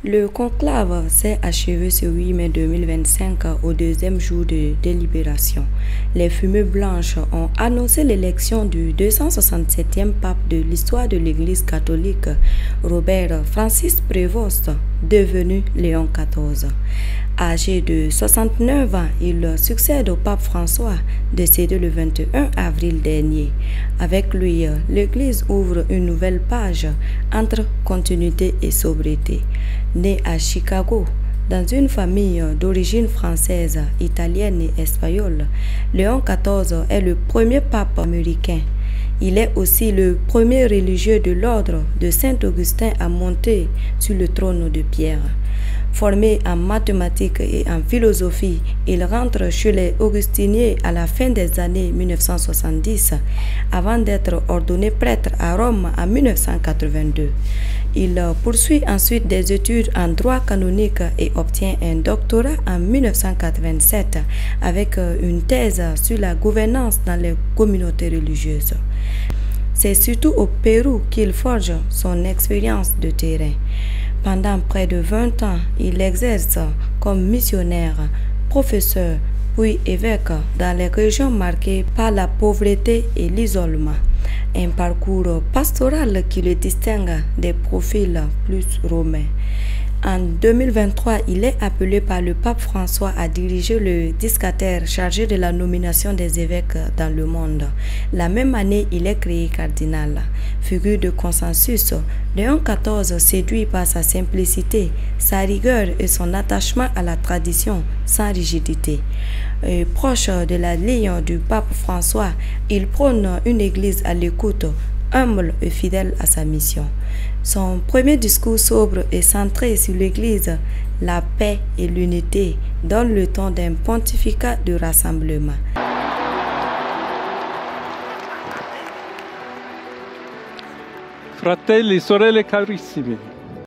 Le conclave s'est achevé ce 8 mai 2025 au deuxième jour de délibération. Les fumées blanches ont annoncé l'élection du 267e pape de l'histoire de l'Église catholique, Robert Francis Prévost, devenu Léon XIV. Âgé de 69 ans, il succède au pape François, décédé le 21 avril dernier. Avec lui, l'Église ouvre une nouvelle page entre continuité et sobriété. Né à Chicago, dans une famille d'origine française, italienne et espagnole, Léon XIV est le premier pape américain. Il est aussi le premier religieux de l'ordre de Saint-Augustin à monter sur le trône de pierre. Formé en mathématiques et en philosophie, il rentre chez les Augustiniens à la fin des années 1970, avant d'être ordonné prêtre à Rome en 1982. Il poursuit ensuite des études en droit canonique et obtient un doctorat en 1987 avec une thèse sur la gouvernance dans les communautés religieuses. C'est surtout au Pérou qu'il forge son expérience de terrain. Pendant près de 20 ans, il exerce comme missionnaire, professeur, puis évêque dans les régions marquées par la pauvreté et l'isolement. Un parcours pastoral qui le distingue des profils plus romains. En 2023, il est appelé par le pape François à diriger le discataire chargé de la nomination des évêques dans le monde. La même année, il est créé cardinal. Figure de consensus, Léon XIV séduit par sa simplicité, sa rigueur et son attachement à la tradition sans rigidité. Proche de la ligne du pape François, il prône une église à l'écoute, humble et fidèle à sa mission. Son premier discours sobre et centré sur l'Église, la paix et l'unité donne le ton d'un pontificat de rassemblement. Fratelli e sorelle carissimi,